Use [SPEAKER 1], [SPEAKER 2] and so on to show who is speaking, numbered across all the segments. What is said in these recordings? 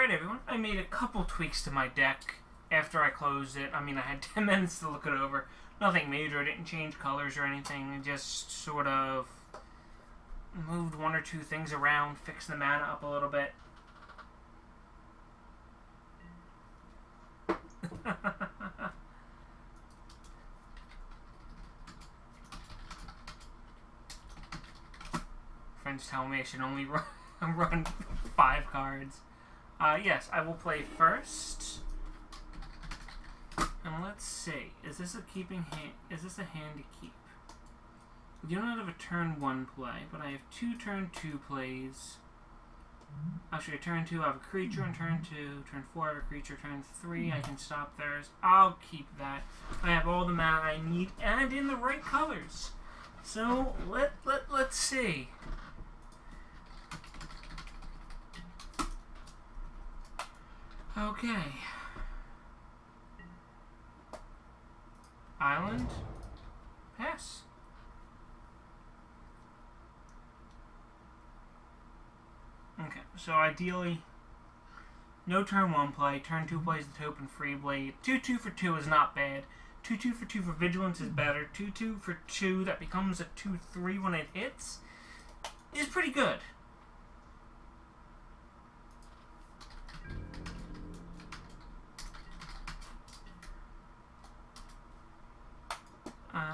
[SPEAKER 1] Alright everyone, I made a couple tweaks to my deck after I closed it. I mean, I had 10 minutes to look it over. Nothing major, I didn't change colors or anything. I just sort of moved one or two things around, fixed the mana up a little bit. Friends tell me I should only run 5 cards. Yes, I will play first. And let's see. Is this a keeping hand? Is this a hand to keep? We do not have a turn 1 play, but I have 2 turn 2 plays. Actually, turn 2 I have a creature, and turn 2, turn 4 I have a creature, turn 3 I can stop theirs. I'll keep that. I have all the mana I need, and in the right colors. So let's see. Okay. Island. Pass. Okay, so ideally, no turn 1 play. Turn 2 plays the Token Free Blade. 2/2 for 2 is not bad. 2/2 for 2 for Vigilance is better. 2/2 for 2 that becomes a 2/3 when it hits is pretty good.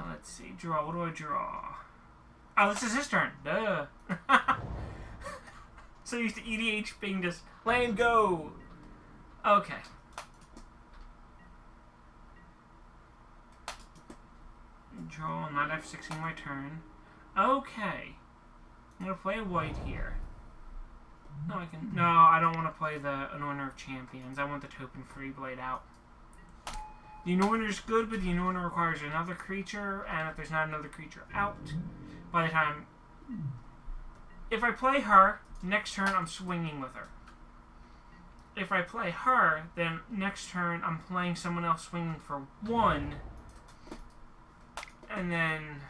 [SPEAKER 1] Let's see. Draw. What do I draw? Oh, this is his turn. Duh. So used to EDH being just land go. Okay. Draw. Not F6ing my turn. Okay. I'm gonna play a white here. No, I can. No, I don't want to play the Anointer of Champions. I want the Token Free Blade out. The Anointer is good, but the Anointer requires another creature, and if there's not another creature out, by the time... If I play her, next turn I'm swinging with her. If I play her, then next turn I'm playing someone else swinging for 1, and then...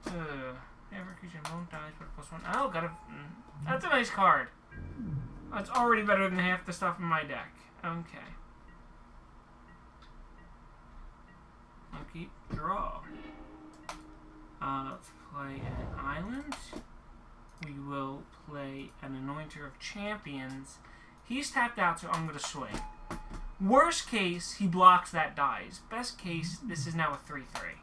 [SPEAKER 1] every creature won't die for +1. Oh, got a... That's a nice card. That's already better than half the stuff in my deck. Okay. Okay, draw. Let's play an island. We will play an Anointer of Champions. He's tapped out, so I'm going to swing. Worst case, he blocks that dies. Best case, this is now a 3/3.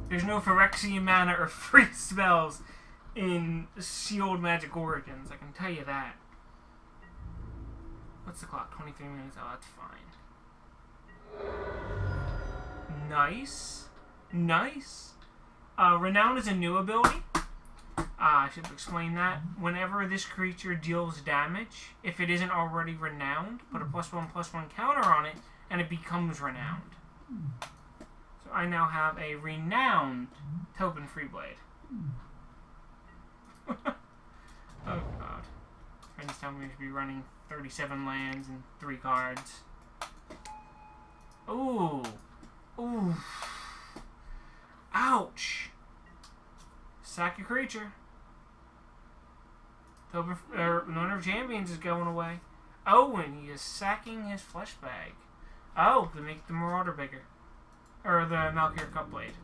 [SPEAKER 1] There's no Phyrexian mana or free spells in Sealed Magic Origins, I can tell you that. What's the clock? 23 minutes? Oh, that's fine. Nice. Nice. Renown is a new ability. I should explain that. Whenever this creature deals damage, if it isn't already renowned, put a +1/+1 counter on it, and it becomes renowned. So I now have a renowned Token Free Blade. Oh god. Friends tell me to be running 37 lands and 3 cards. Ooh. Ooh. Ouch. Sack a creature. Anointer of Champions is going away. Oh, and he is sacking his flesh bag. Oh, to make the Marauder bigger. Or the Malkir Cutblade.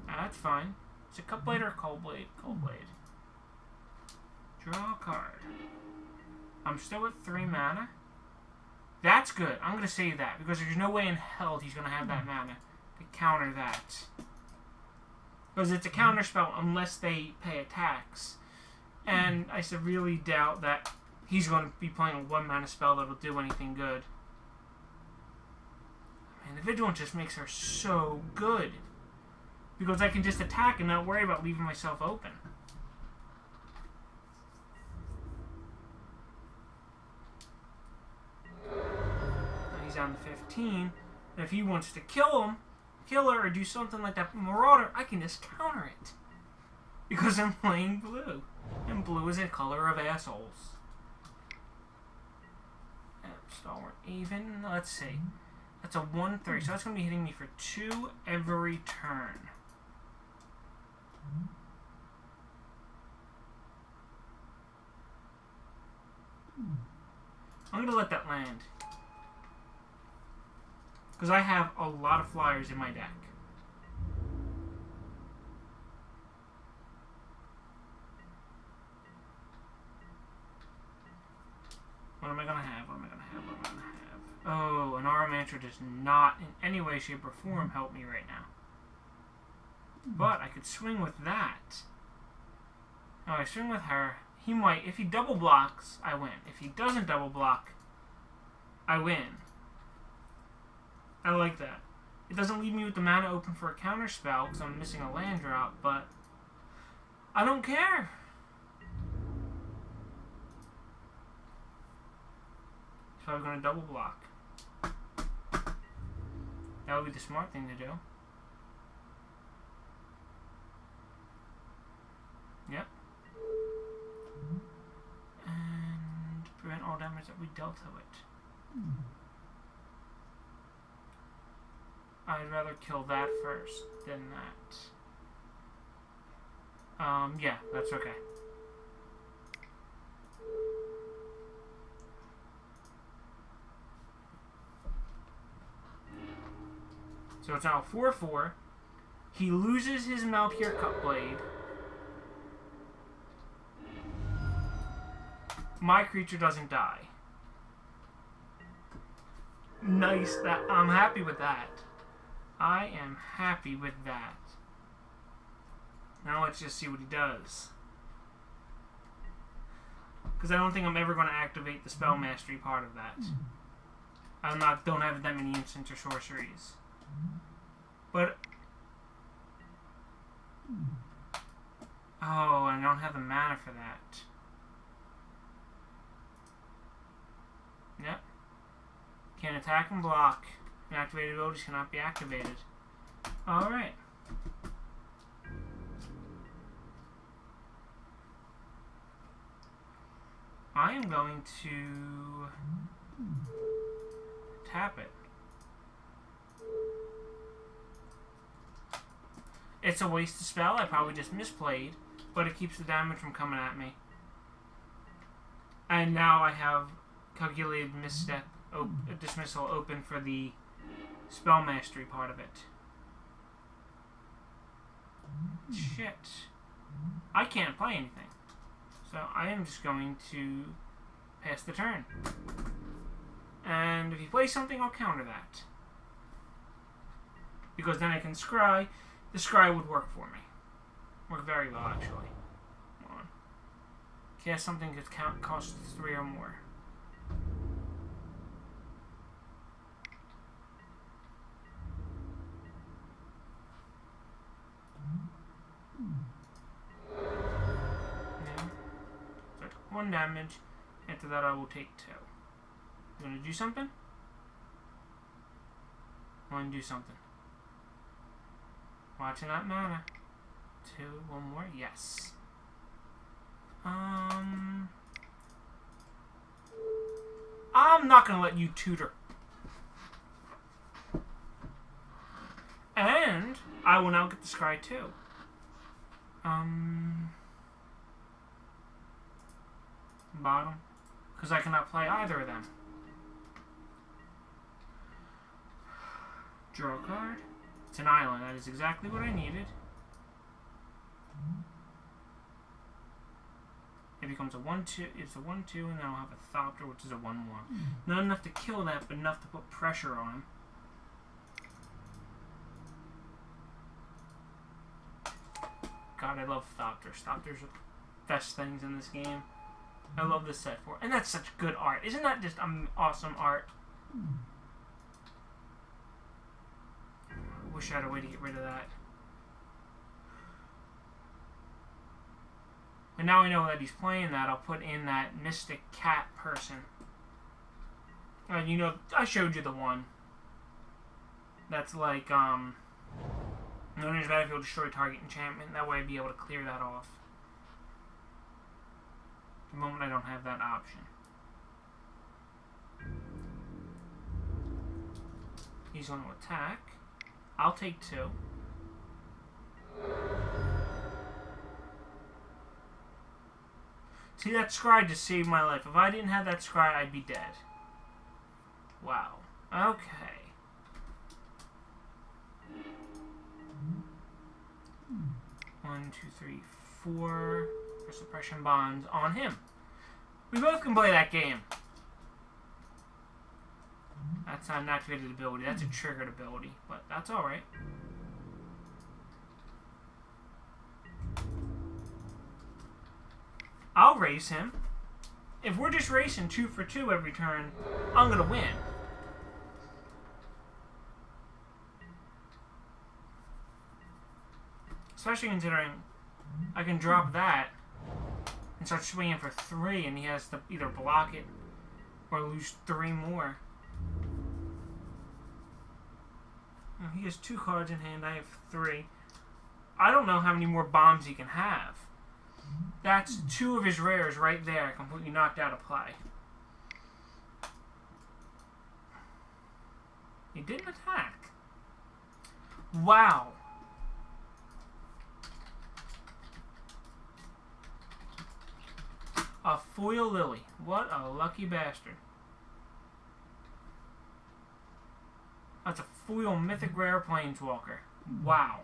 [SPEAKER 1] That's fine. Is it Cutblade or Coldblade? Coldblade. Draw a card. I'm still at 3 mana. That's good. I'm going to save that, because there's no way in hell he's going to have that mana to counter that. Because it's a counter spell unless they pay a tax. And I severely doubt that he's going to be playing a 1 mana spell that'll do anything good. And the Vigilance just makes her so good. Because I can just attack and not worry about leaving myself open. He's down to 15. And if he wants to kill her, or do something like that Marauder, I can just counter it. Because I'm playing blue. And blue is a color of assholes. Stalwart even. Let's see. That's a 1/3. So that's going to be hitting me for 2 every turn. I'm gonna let that land. Because I have a lot of flyers in my deck. What am I gonna have? What am I gonna have? What am I gonna have? Oh, an Aura Mantra does not in any way, shape, or form help me right now. But I could swing with that. Oh, I swing with her. He might. If he double blocks, I win. If he doesn't double block, I win. I like that. It doesn't leave me with the mana open for a counter spell because I'm missing a land drop, but I don't care. So I'm going to double block. That would be the smart thing to do. Yep. And prevent all damage that we dealt to it. I'd rather kill that first than that. Yeah, that's okay. So it's now 4-4. He loses his Malpure Cutblade. My creature doesn't die. Nice. That I'm happy with that. I am happy with that. Now let's just see what he does. Because I don't think I'm ever going to activate the Spell Mastery part of that. Don't have that many instants or sorceries. But oh, I don't have the mana for that. Yep. Can't attack and block. Inactivated abilities cannot be activated. Alright. I am going to tap it. It's a wasted spell. I probably just misplayed, but it keeps the damage from coming at me. And now I have calculated misstep dismissal open for the spell mastery part of it. Shit. I can't play anything. So I am just going to pass the turn. And if he plays something, I'll counter that. Because then I can scry. The scry would work for me. Work very well, actually. Come on. Cast something that costs 3 or more. Yeah. So I took 1 damage. After that, I will take 2. You want to do something? I want to do something. Watching that mana. 2, 1 more. Yes. I'm not gonna let you tutor. And I will now get the scry too. Bottom. Because I cannot play either of them. Draw a card. It's an island. That is exactly what I needed. It becomes a 1-2. It's a 1-2, and then I'll have a Thopter, which is a 1-1. Not enough to kill that, but enough to put pressure on him. God, I love Thopters. Thopters are the best things in this game. I love this set for it. And that's such good art. Isn't that just awesome art? I wish I had a way to get rid of that. And now I know that he's playing that, I'll put in that Mystic Cat person. You know, I showed you the one. That's like, known as battlefield destroy target enchantment. That way I'd be able to clear that off. At the moment I don't have that option. He's going to attack. I'll take 2. See, that scry just saved my life. If I didn't have that scry, I'd be dead. Wow. Okay. One, two, three, four. For suppression bonds on him. We both can play that game. That's not an activated ability. That's a triggered ability. But that's alright. I'll race him. If we're just racing 2 for 2 every turn, I'm going to win. Especially considering I can drop that and start swinging for 3 and he has to either block it or lose 3 more. He has 2 cards in hand. I have 3. I don't know how many more bombs he can have. That's 2 of his rares right there, completely knocked out of play. He didn't attack. Wow. A foil lily. What a lucky bastard. That's a foil mythic rare planeswalker. Wow.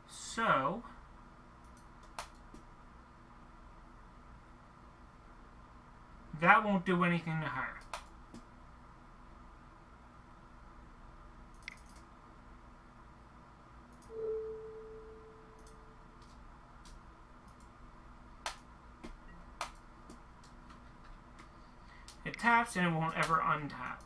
[SPEAKER 1] So, that won't do anything to her. It taps and it won't ever untap.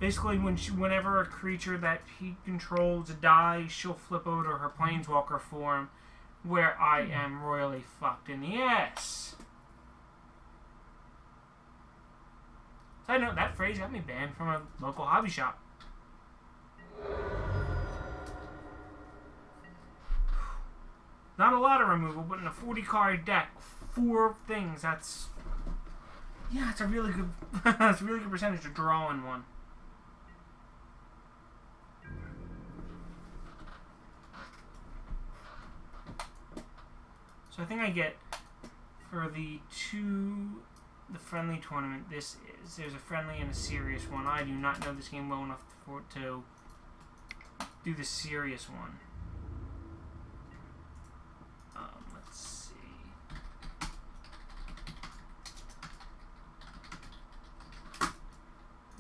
[SPEAKER 1] Basically, whenever a creature that he controls dies, she'll flip over to her planeswalker form, where I am royally fucked in the ass. Side note, that phrase got me banned from a local hobby shop. Not a lot of removal, but in a 40-card deck, 4 things. That's a really good. That's a really good percentage to draw in one. So I think I get for the friendly tournament. There's a friendly and a serious one. I do not know this game well enough to do the serious one. Let's see.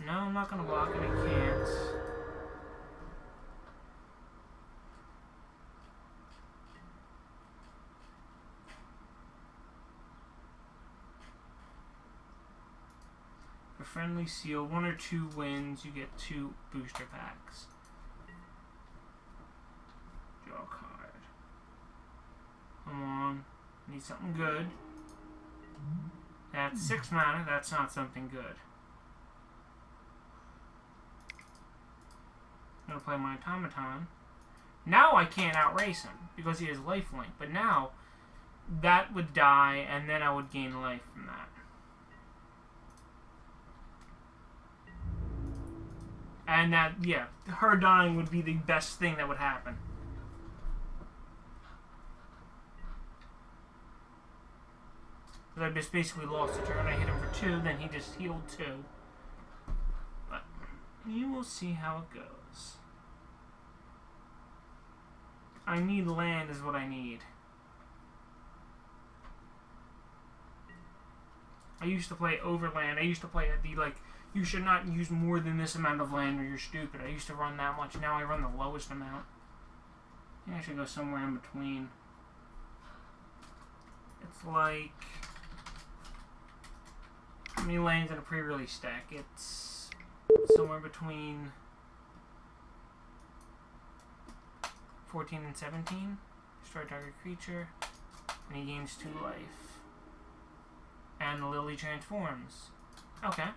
[SPEAKER 1] No, I'm not gonna block it. I can't. Friendly seal, 1 or 2 wins, you get 2 booster packs. Draw a card. Come on. Need something good. That's 6 mana, that's not something good. I'm gonna play my automaton. Now I can't outrace him because he has lifelink, but now that would die and then I would gain life from that. And that, yeah, her dying would be the best thing that would happen. Because I just basically lost a turn. I hit him for 2, then he just healed 2. But you will see how it goes. I need land is what I need. I used to play overland. I used to play at the, like, you should not use more than this amount of land or you're stupid. I used to run that much. Now I run the lowest amount. I think I should go somewhere in between. It's like... how many lands in a pre-release stack? It's somewhere between 14 and 17. Destroy target creature. And he gains 2 life. And the Lily transforms. Okay.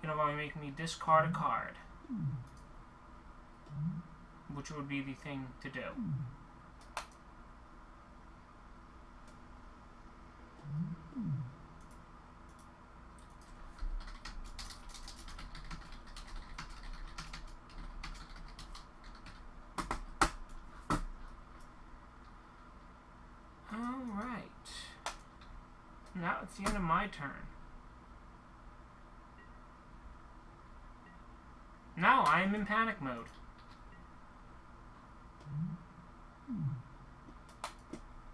[SPEAKER 1] You know why make me discard a card. Which would be the thing to do. Well, it's the end of my turn. Now I am in panic mode.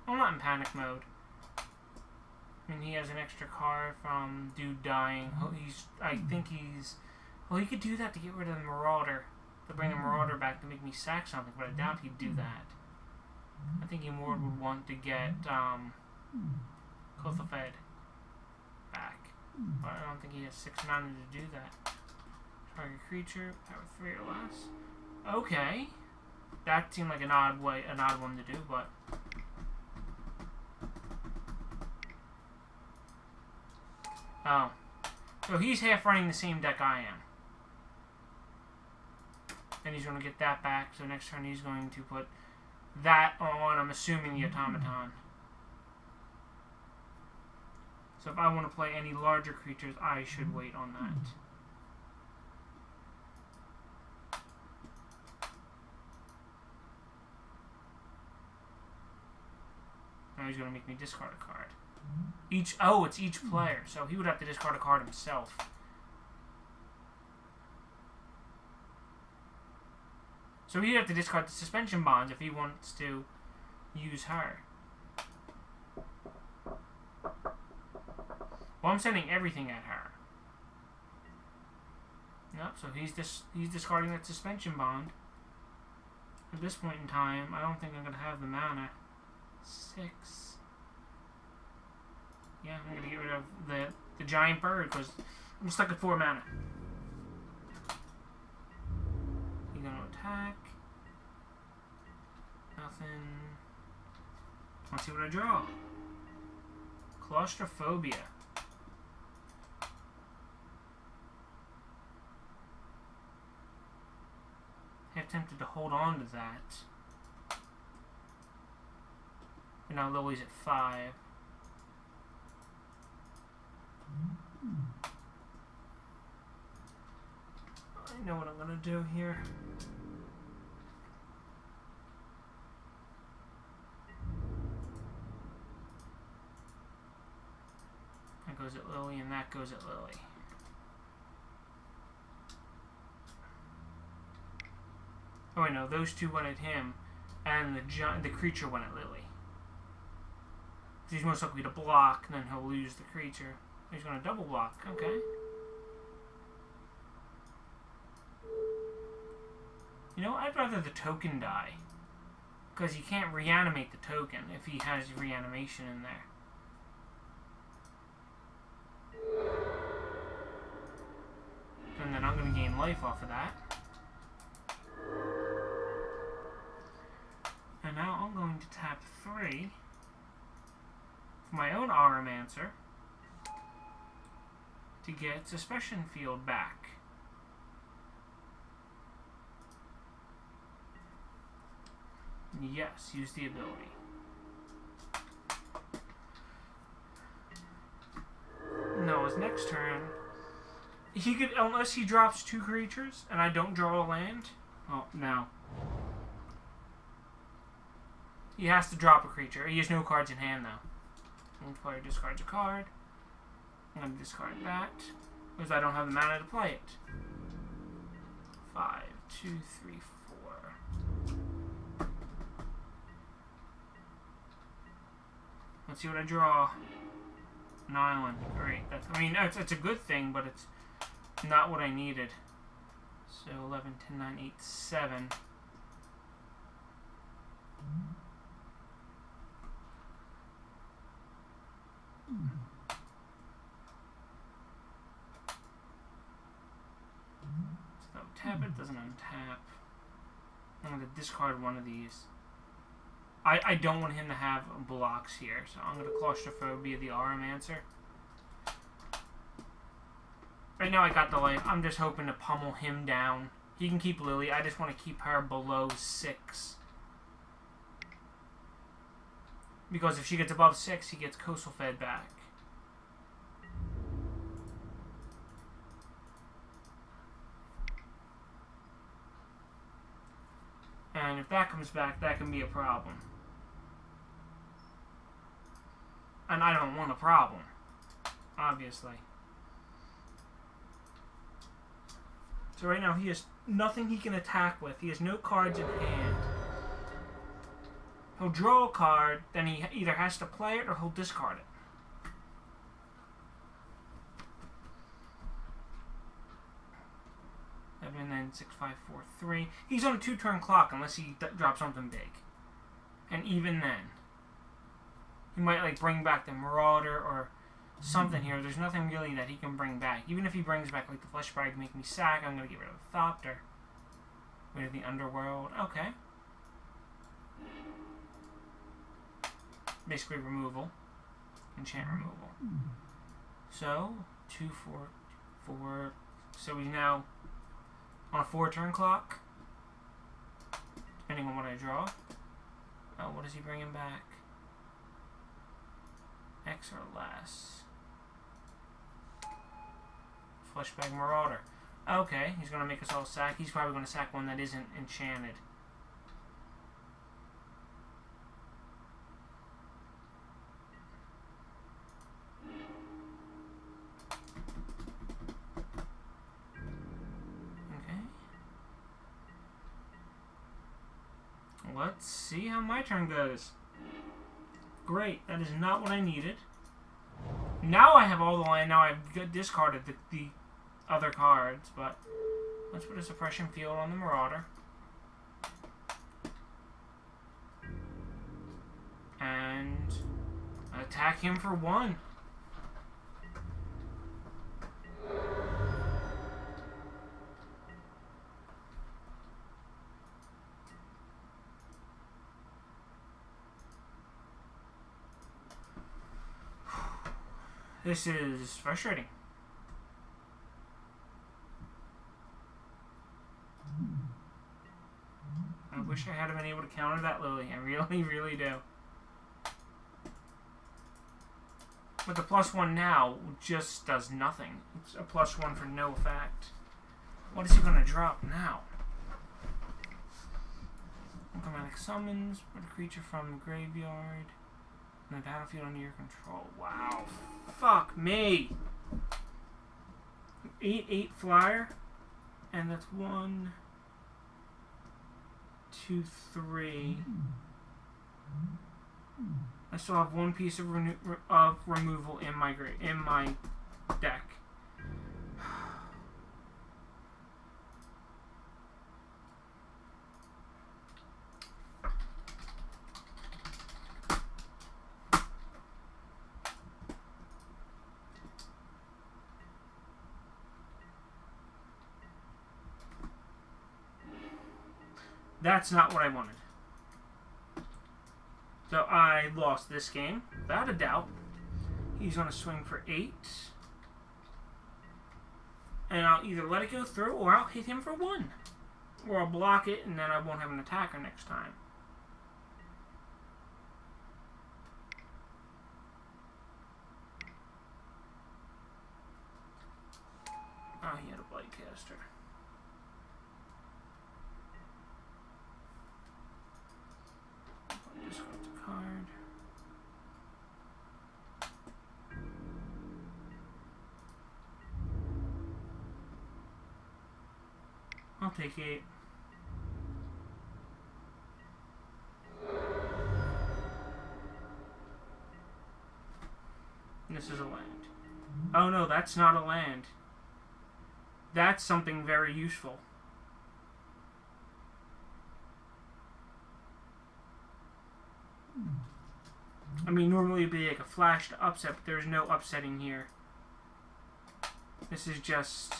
[SPEAKER 1] I'm not in panic mode. I mean, he has an extra card from dude dying. I think he's... Well, he could do that to get rid of the Marauder. To bring the Marauder back to make me sack something, but I doubt he'd do that. I think he more would want to get Kothafed back. But I don't think he has 6 mana to do that. Target creature, power 3 or less. Okay. That seemed like an odd one to do, but... Oh. So he's half running the same deck I am. And he's going to get that back, so next turn he's going to put that on, I'm assuming, the Automaton. So if I want to play any larger creatures, I should wait on that. Now he's going to make me discard a card. It's each player, so he would have to discard a card himself. So he'd have to discard the suspension bonds if he wants to use her. Well, I'm sending everything at her. Nope, so he's discarding that suspension bond. At this point in time, I don't think I'm going to have the mana. 6. Yeah, I'm going to get rid of the giant bird because I'm stuck at 4 mana. He's going to attack. Nothing. Let's see what I draw. Claustrophobia. I'm tempted to hold on to that. And now Lily's at 5. I know what I'm going to do here. That goes at Lily, and that goes at Lily. Oh, I know, those two went at him, and the creature went at Lily. So he's most likely to block, and then he'll lose the creature. He's going to double block. Okay. You know, I'd rather the token die. Because you can't reanimate the token if he has reanimation in there. And then I'm going to gain life off of that. And now I'm going to tap 3 for my own Auramancer to get Suppression Field back. Yes, use the ability. No, his next turn, he could, unless he drops 2 creatures and I don't draw a land. Oh, no. He has to drop a creature. He has no cards in hand, though. One player discards a card. I'm going to discard that, because I don't have the mana to play it. 5, 2, 3, 4. Let's see what I draw. An island. Great. It's a good thing, but it's not what I needed. So 11, 10, 9, 8, 7. So tap it, doesn't untap. I'm going to discard one of these. I don't want him to have blocks here, so I'm going to Claustrophobia the Auramancer. Right now I got the life. I'm just hoping to pummel him down. He can keep Lily. I just want to keep her below 6. Because if she gets above 6, he gets Coastal Fed back. And if that comes back, that can be a problem. And I don't want a problem. obviously. So right now he has nothing he can attack with. He has no cards in hand. He'll draw a card, then he either has to play it or he'll discard it. And then 6, 5, 4, 3. He's on a 2-turn clock unless he drops something big. And even then, he might like bring back the Marauder or something here. There's nothing really that he can bring back. Even if he brings back like the Flesh Bag to make me sack, I'm going to get rid of the Thopter. Rid of the Underworld. Okay. Basically removal. Enchant removal. So, 2, 4, 4. So he's now on a 4-turn clock. Depending on what I draw. Oh, what is he bringing back? X or less. Fleshbag Marauder. Okay, he's going to make us all sack. He's probably going to sack one that isn't enchanted. Okay. Let's see how my turn goes. Great, that is not what I needed. Now I have all the land. Now I've discarded the other cards, but let's put a suppression field on the Marauder. And attack him for 1. This is frustrating. I wish I had been able to counter that Lily. I really, really do. But the +1 now just does nothing. It's a +1 for no effect. What is he going to drop now? Automatic summons. Put a creature from the graveyard. The battlefield under your control. Wow. Fuck me. 8/8 flyer. And that's 1, 2, 3. I still have 1 piece of removal in my deck. That's not what I wanted. So I lost this game, without a doubt. He's going to swing for 8. And I'll either let it go through, or I'll hit him for 1. Or I'll block it, and then I won't have an attacker next time. Oh, he had a Blightcaster. Discard the card. I'll take 8. This is a land. Oh no, that's not a land. That's something very useful. I mean, normally it'd be like a flash to upset, but there's no upsetting here. This is just...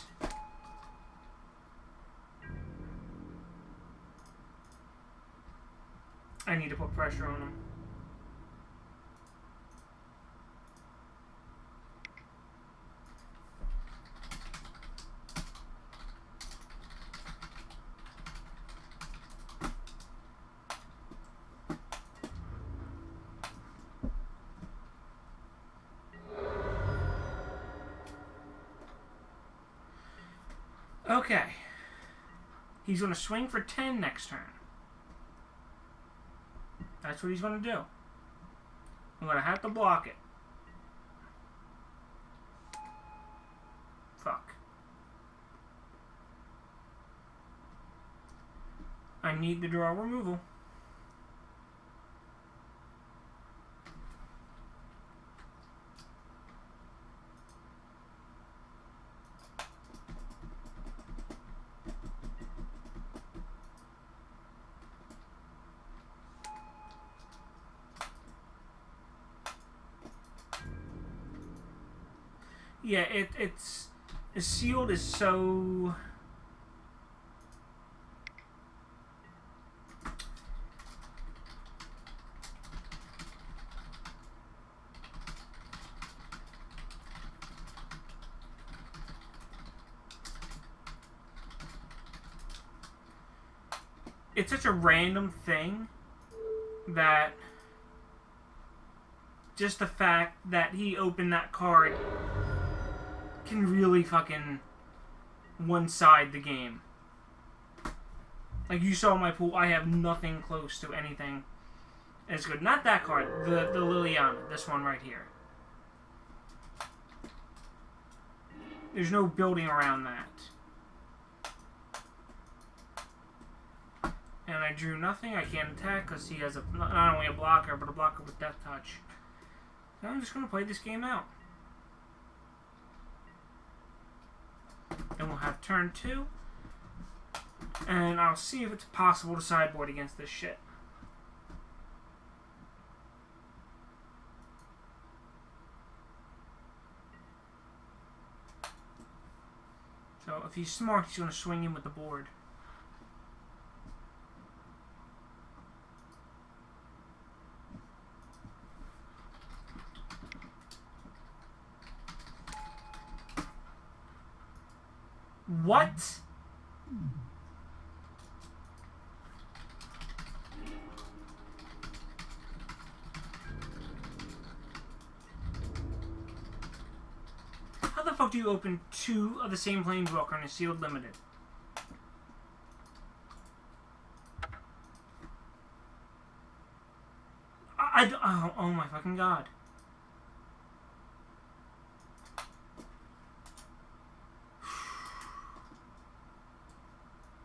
[SPEAKER 1] I need to put pressure on him. Okay. He's going to swing for 10 next turn. That's what he's going to do. I'm going to have to block it. I need to draw removal. Yeah, it's sealed is so. It's such a random thing that just the fact that he opened that card can really fucking one-side the game. Like, you saw my pool, I have nothing close to anything as good. Not that card, the Liliana, this one right here. There's no building around that. And I drew nothing, I can't attack because he has not only a blocker, but a blocker with Death Touch. So I'm just going to play this game out. And we'll have turn 2. And I'll see if it's possible to sideboard against this shit. So if he's smart, he's going to swing in with the board. What? How the fuck do you open 2 of the same Planeswalker in a sealed limited? Oh my fucking god.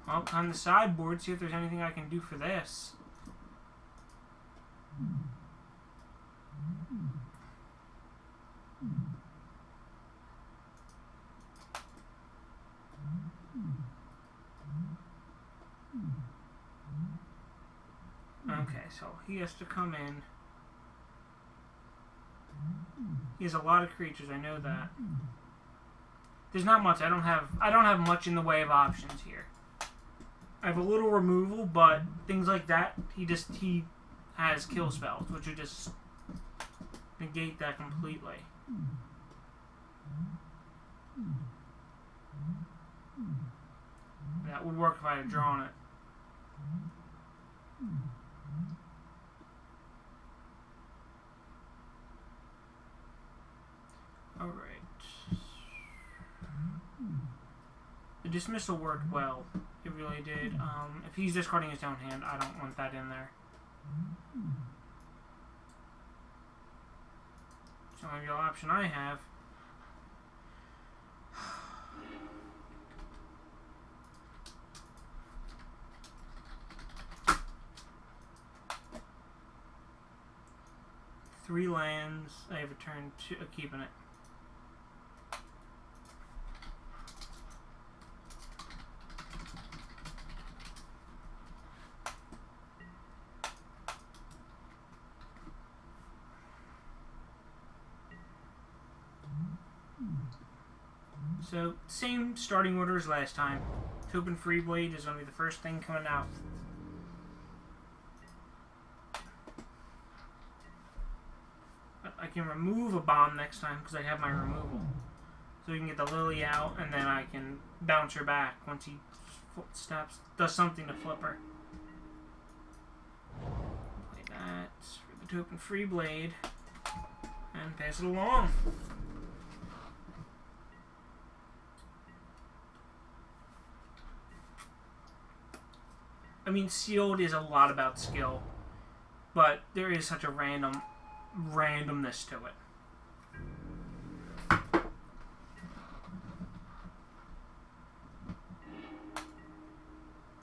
[SPEAKER 1] Well, on the sideboard, see if there's anything I can do for this. Okay, so he has to come in. He has a lot of creatures, I know that. There's not much. I don't have much in the way of options here. I have a little removal, but things like that, he has kill spells, which would just negate that completely. That would work if I had drawn it. Alright. The dismissal worked well. It really did. If he's discarding his own hand, I don't want that in there. It's the only real option I have. Three lands. I have a turn 2, keeping it. So, same starting order as last time. Open Free Blade is going to be the first thing coming out. But I can remove a bomb next time because I have my removal. So we can get the Lily out and then I can bounce her back once he does something to flip her. Play that for the Token Free Blade and pass it along. I mean, sealed is a lot about skill, but there is such a randomness to it.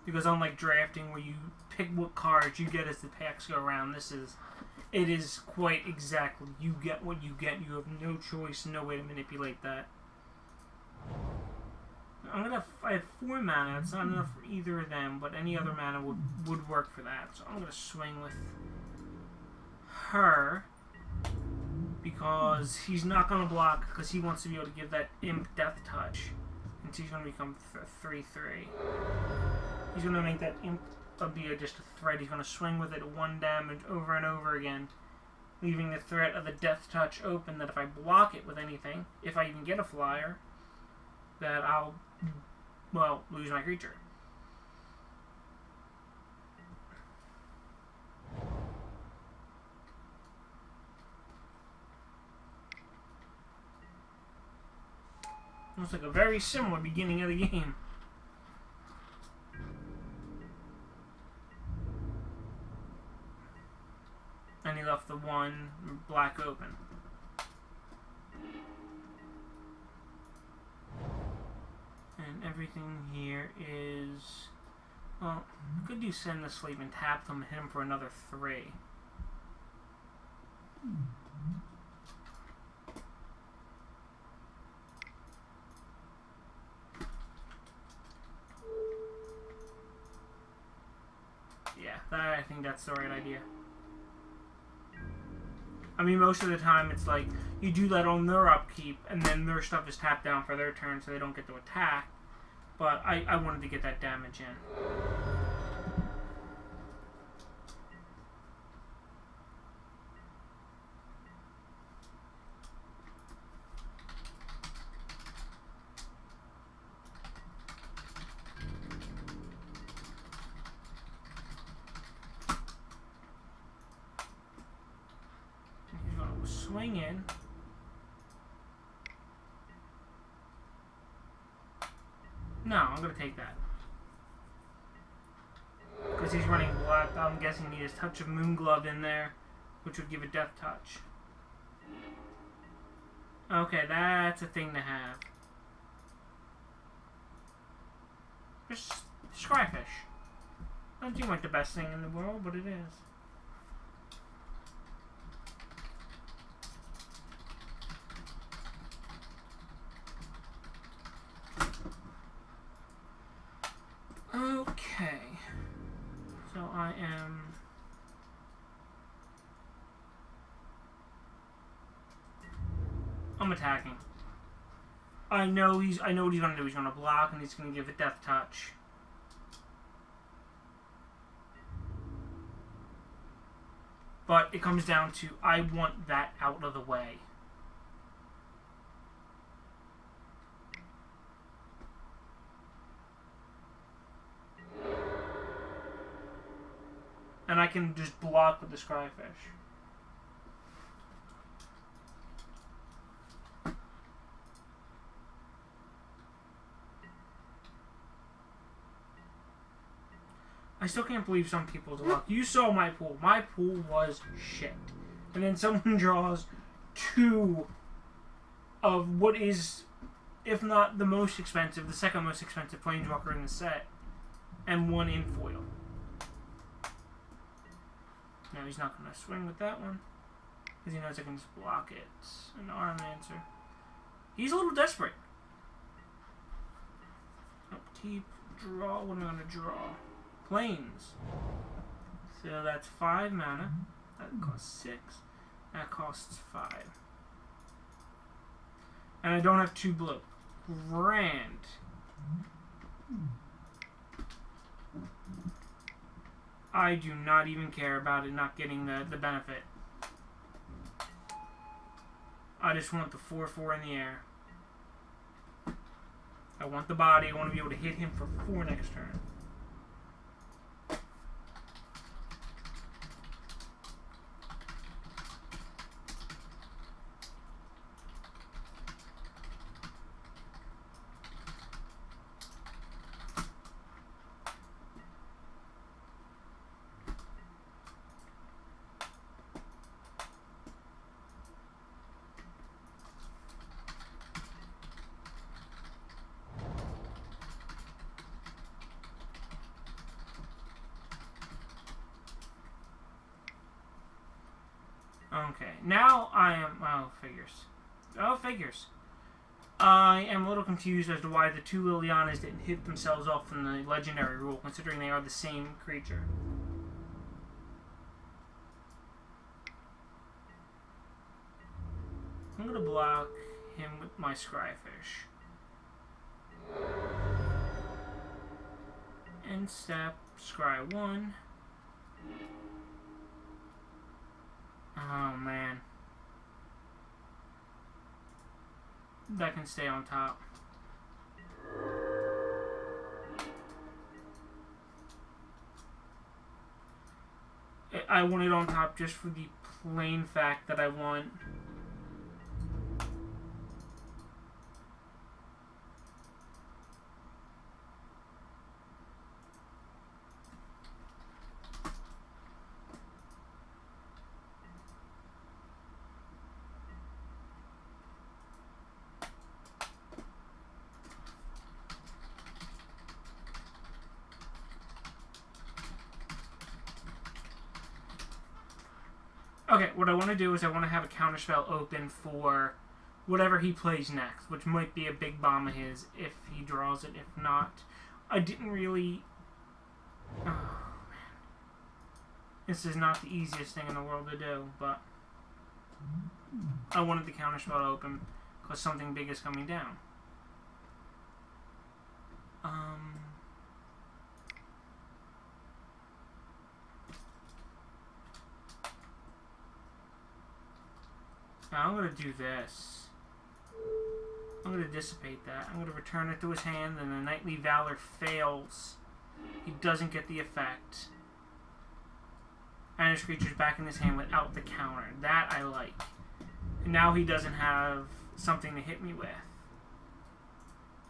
[SPEAKER 1] Because unlike drafting where you pick what cards you get as the packs go around, it is quite exactly. You get what you get. You have no choice, no way to manipulate that. I have 4 mana. It's not enough for either of them, but any other mana would work for that. So I'm gonna swing with her because he's not gonna block because he wants to be able to give that imp death touch, and so he's gonna become 3/3. He's gonna make that imp be just a threat. He's gonna swing with it 1 damage over and over again, leaving the threat of the death touch open. That if I block it with anything, if I even get a flyer, that I'll lose my creature. Looks like a very similar beginning of the game. And he left the 1 black open. And everything here is... Well, I could do Send to Sleep and tap them and hit him for another 3. Yeah, I think that's the right idea. I mean, most of the time it's like you do that on their upkeep, and then their stuff is tapped down for their turn, so they don't get to attack. But I wanted to get that damage in. Swing in. No, I'm going to take that. Because he's running black, I'm guessing he has Touch of Moonglove in there, which would give a death touch. Okay, that's a thing to have. Just Scryfish. Doesn't seem like the best thing in the world, but it is. Okay, so I'm attacking. I know what he's gonna do. He's gonna block and he's gonna give a death touch. But it comes down to I want that out of the way. And I can just block with the Scryfish. I still can't believe some people's luck. You saw my pool. My pool was shit. And then someone draws 2 of what is, if not the most expensive, the second most expensive Planeswalker in the set. And 1 in foil. No, he's not going to swing with that one. Because he knows I can just block it. An Armancer. He's a little desperate. Upkeep, draw. What am I going to draw? Planes. So that's 5 mana. That costs 6. That costs 5. And I don't have 2 blue. Grand. I do not even care about it not getting the benefit. I just want the 4/4 in the air. I want the body. I want to be able to hit him for 4 next turn. Okay, now I am... Oh, figures. Oh, figures. I am a little confused as to why the two Lilianas didn't hit themselves off from the legendary rule, considering they are the same creature. I'm going to block him with my Scryfish. End step, Scry 1. Oh, man. That can stay on top. I want it on top just for the plain fact that I want... Okay, what I want to do is I want to have a counterspell open for whatever he plays next, which might be a big bomb of his if he draws it. If not, I didn't really... Oh, man. This is not the easiest thing in the world to do, but I wanted the counterspell open because something big is coming down. Now I'm going to do this. I'm going to dissipate that. I'm going to return it to his hand, and the Knightly Valor fails. He doesn't get the effect. And his creature's back in his hand without the counter. That I like. And now he doesn't have something to hit me with.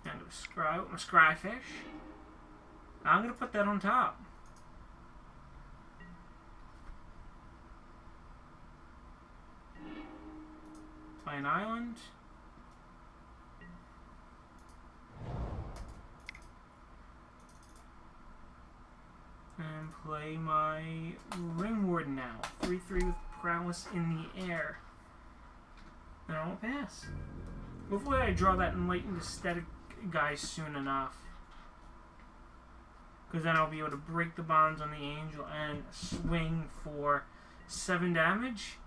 [SPEAKER 1] I'm going to scry with my Scryfish. I'm going to put that on top. Play an island. And play my Ringward now. 3/3 with Prowess in the air. And I won't pass. Hopefully I draw that Enlightened Aesthetic guy soon enough. Because then I'll be able to break the bonds on the Angel and swing for 7 damage.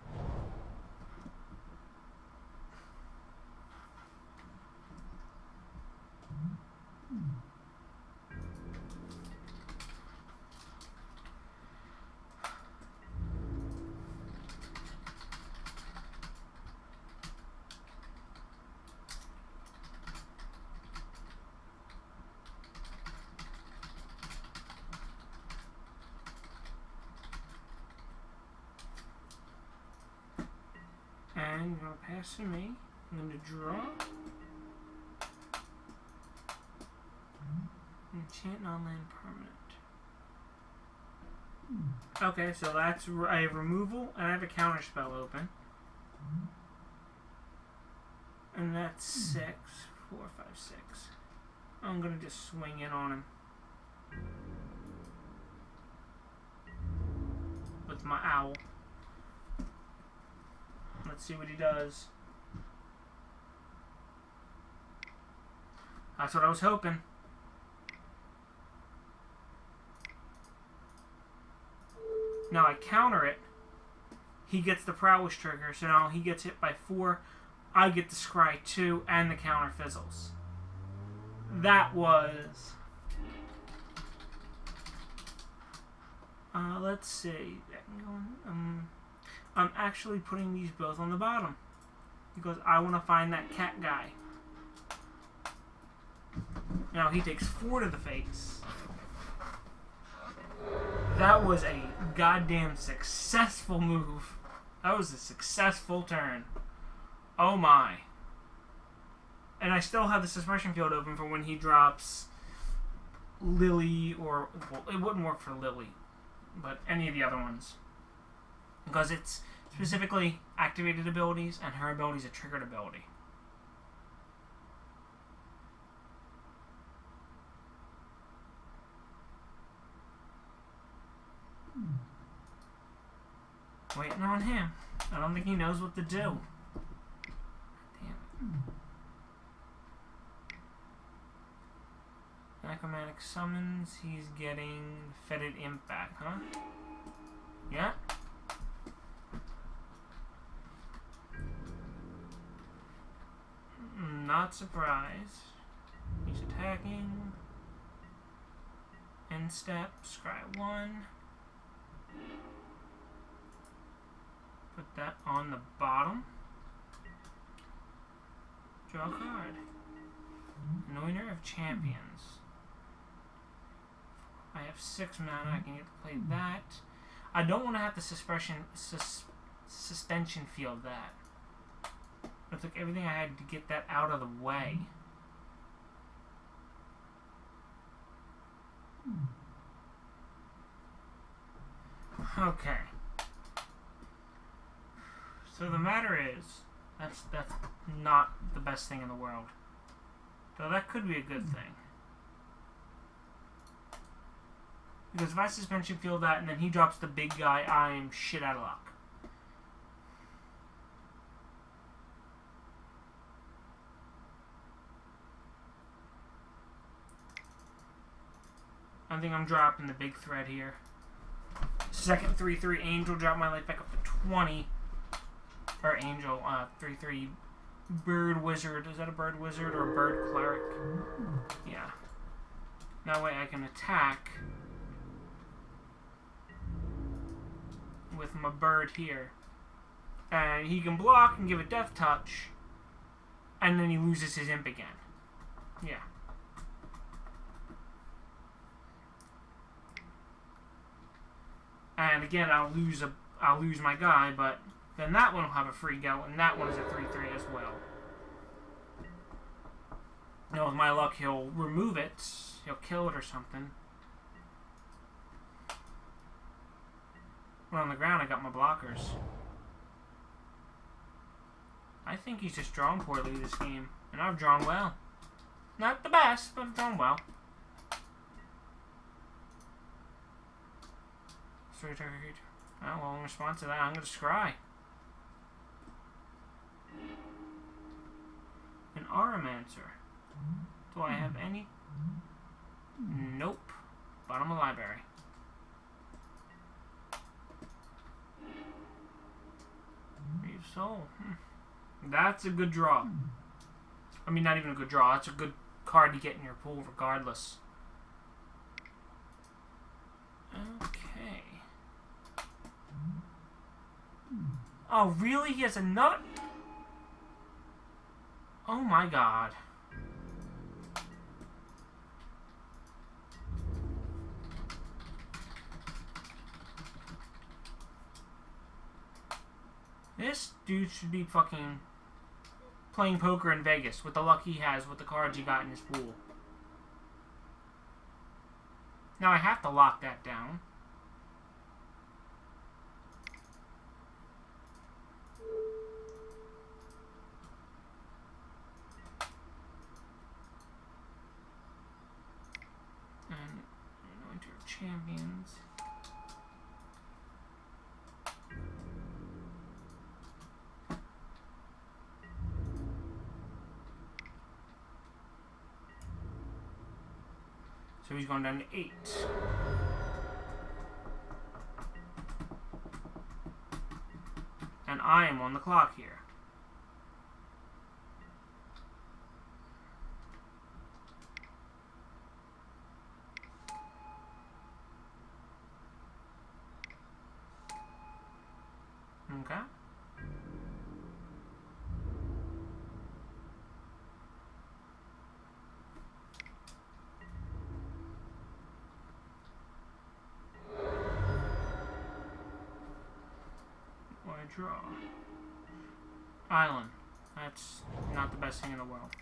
[SPEAKER 1] And you're going to pass to me. I'm going to draw. Enchant non-land permanent. Okay, so that's... I have removal, and I have a counterspell open. And that's 6. 4, 5, 6. I'm going to just swing in on him. With my owl. Let's see what he does. That's what I was hoping. Now I counter it. He gets the Prowess trigger, so now he gets hit by 4. I get the Scry 2, and the counter fizzles. That was... let's see. I'm actually putting these both on the bottom. Because I want to find that cat guy. Now he takes 4 to the face. That was a goddamn successful move. That was a successful turn. Oh my. And I still have the suppression field open for when he drops Lily or... Well, it wouldn't work for Lily. But any of the other ones. Because it's specifically activated abilities, and her ability is a triggered ability. waiting on him. I don't think he knows what to do. Damn it. Necromantic summons. He's getting fetid imp back, huh? Yeah. Not surprised. He's attacking. End step. Scry 1. Put that on the bottom. Draw a card. Anointer of Champions. I have 6 mana. I can get to play that. I don't want to have the suspension field that. I took everything I had to get that out of the way. Okay. So the matter is, that's not the best thing in the world. So that could be a good thing. Because if I suspension field that and then he drops the big guy, I am shit out of luck. I think I'm dropping the big threat here. Second 3/3 Angel, drop my life back up to 20. Or Angel, 3/3 Bird Wizard. Is that a Bird Wizard or a Bird Cleric? Yeah. That way I can attack with my bird here. And he can block and give a death touch. And then he loses his imp again. Yeah. And again, I'll lose my guy, but then that one will have a free go, and that one is a 3/3 as well. Now, with my luck, he'll remove it. He'll kill it or something. But on the ground, I got my blockers. I think he's just drawn poorly this game, and I've drawn well. Not the best, but I've drawn well. Oh, well, in response to that, I'm going to scry. An Aromancer. Do I have any? Nope. Bottom of library. Reeve Soul. That's a good draw. I mean, not even a good draw. That's a good card to get in your pool regardless. Okay. Oh, really? He has a nut? Oh my god. This dude should be fucking playing poker in Vegas with the luck he has with the cards he got in his pool. Now I have to lock that down. And Anointer of Champions. So he's going down to 8. And I am on the clock here. Okay. Draw. Island. That's not the best thing in the world.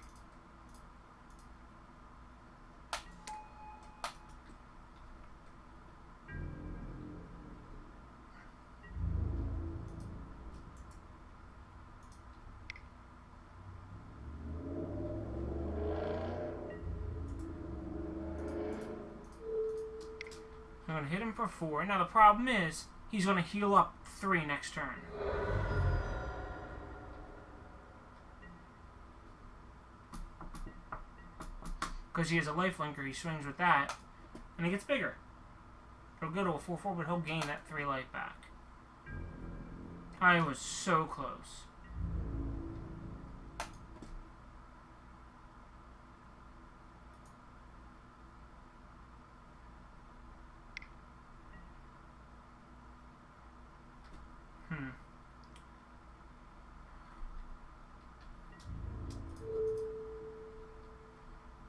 [SPEAKER 1] I'm going to hit him for 4. Now the problem is, he's going to heal up 3 next turn. Because he has a lifelinker, he swings with that, and he gets bigger. It'll go to a 4-4, but he'll gain that 3 life back. I was so close.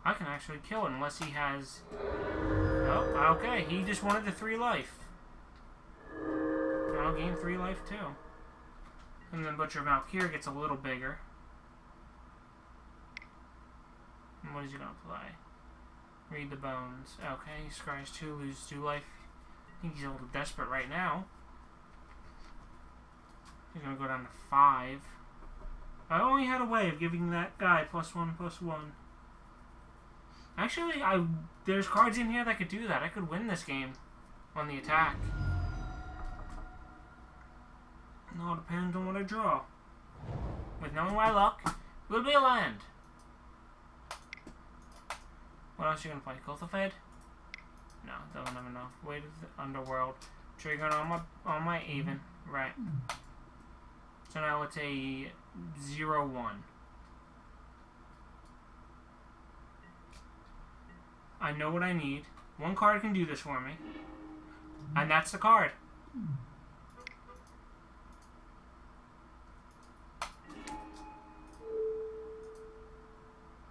[SPEAKER 1] I can actually kill it unless he has... Oh, okay. He just wanted the 3 life. I'll gain 3 life too. And then Butcher Valkyrie gets a little bigger. And what is he going to play? Read the bones. Okay, he scries 2, loses 2 life. I think he's a little desperate right now. He's going to go down to 5. I only had a way of giving that guy +1/+1. Actually, there's cards in here that could do that. I could win this game on the attack. It all depends on what I draw. With knowing my luck, will be a land. What else are you gonna play? Cultifed? No, doesn't have enough. Weight of the Underworld. Triggering on my even. Right. So now it's a 0/1. I know what I need. 1 card can do this for me. And that's the card.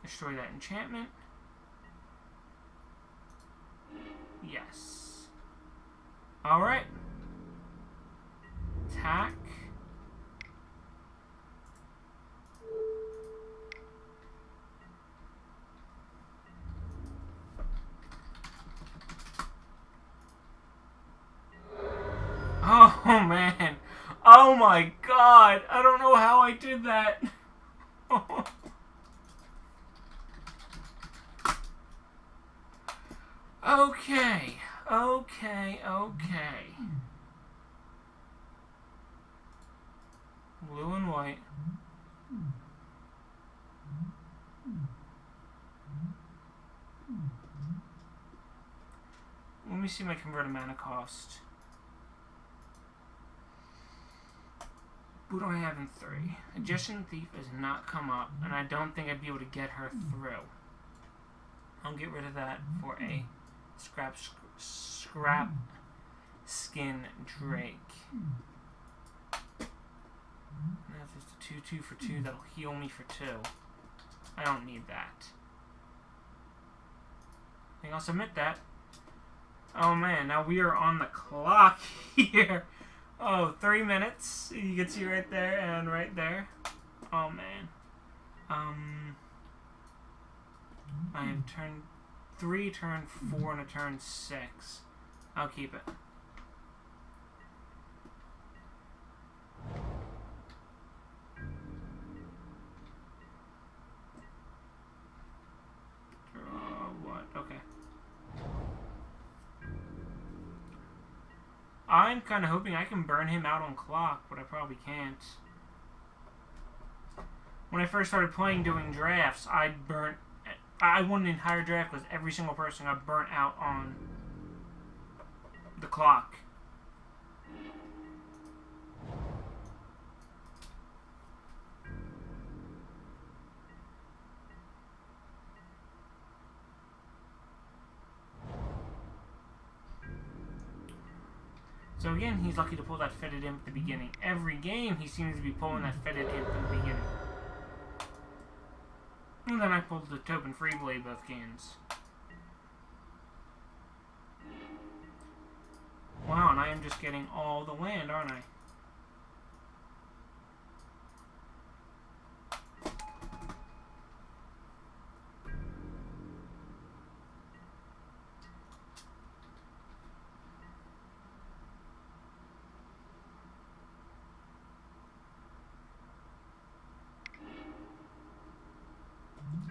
[SPEAKER 1] Destroy that enchantment. Yes. Alright. Attack. Oh, man. Oh, my God. I don't know how I did that. Okay. Blue and white. Let me see my converted mana cost. Who do I have in 3? Magician Thief has not come up, and I don't think I'd be able to get her through. I'll get rid of that for a scrap skin Drake. That's just a 2/2 for 2 that'll heal me for 2. I don't need that. I think I'll submit that. Oh man, now we are on the clock here. Oh, 3 minutes. You can see right there and right there. Oh man. I have turn 3, turn 4, and a turn 6. I'll keep it. What? Okay. I'm kind of hoping I can burn him out on clock, but I probably can't. When I first started playing doing drafts, I won an entire draft with every single person got burnt out on the clock. So again, he's lucky to pull that fetid imp at the beginning. Every game, he seems to be pulling that fetid imp in the beginning. And then I pulled the Tobin Freeblade both games. Wow, and I am just getting all the land, aren't I?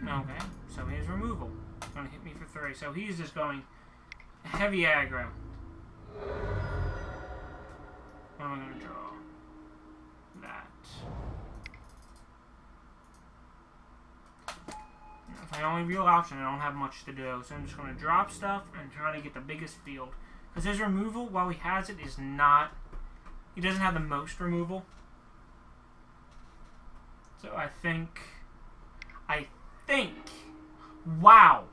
[SPEAKER 1] Okay, so his removal is going to hit me for 3. So he's just going heavy aggro. What am I going to draw? That. That's my only real option. I don't have much to do. So I'm just going to drop stuff and try to get the biggest field. Because his removal, while he has it, is not... He doesn't have the most removal. So I think... Wow!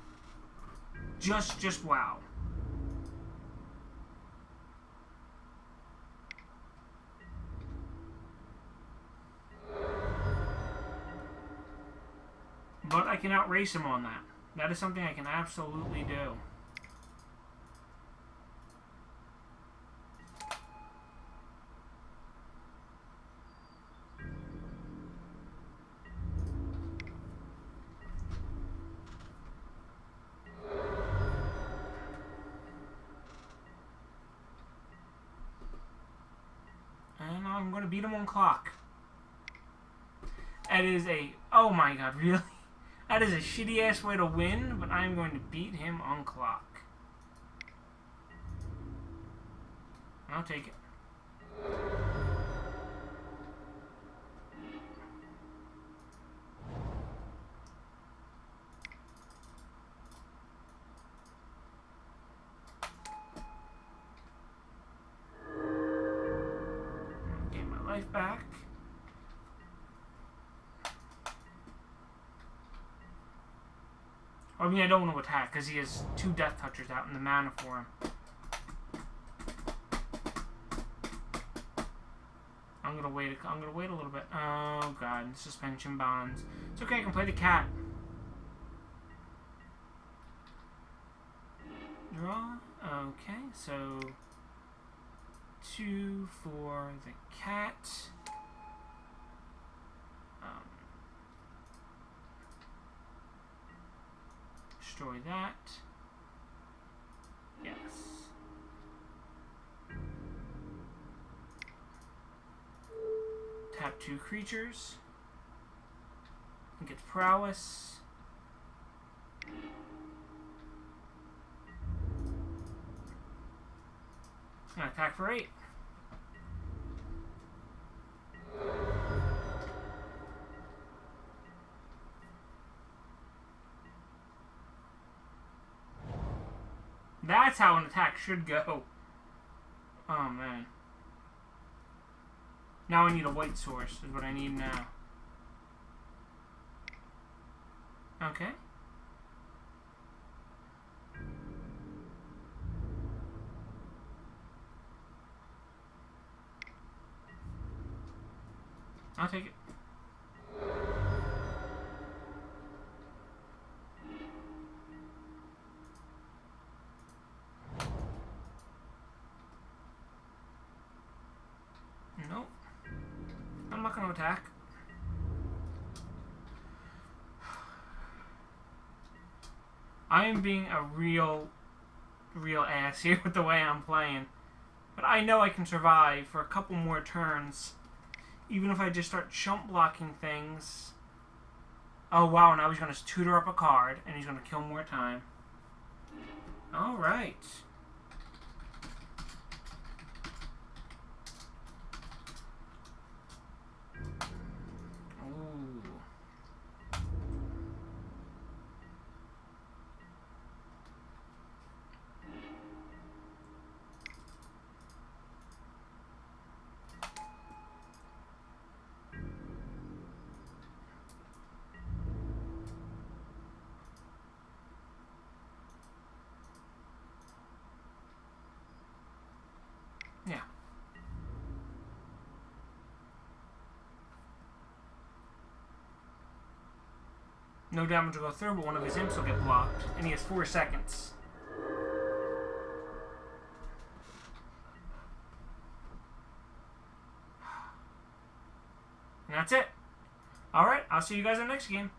[SPEAKER 1] Just wow. But I can outrace him on that. That is something I can absolutely do. And I'm going to beat him on clock. That is a... Oh my god, really? That is a shitty-ass way to win, but I'm going to beat him on clock. I'll take it. Get my life back. I mean, I don't want to attack because he has 2 Death Touchers out in the mana for him. I'm gonna wait a little bit. Oh god, suspension bonds. It's okay, I can play the cat. Draw. Okay, so 2 for the cat. Destroy that. Yes. Tap 2 creatures. And get prowess. And attack for 8. That's how an attack should go. Oh, man. Now I need a white source, is what I need now. Okay. I'll take it. Nope. I'm not going to attack. I am being a real ass here with the way I'm playing. But I know I can survive for a couple more turns. Even if I just start chump blocking things. Oh wow, now he's going to tutor up a card. And he's going to kill more time. Alright. Yeah. No damage will go through, but one of his imps will get blocked. And he has 4 seconds. And that's it. Alright, I'll see you guys in the next game.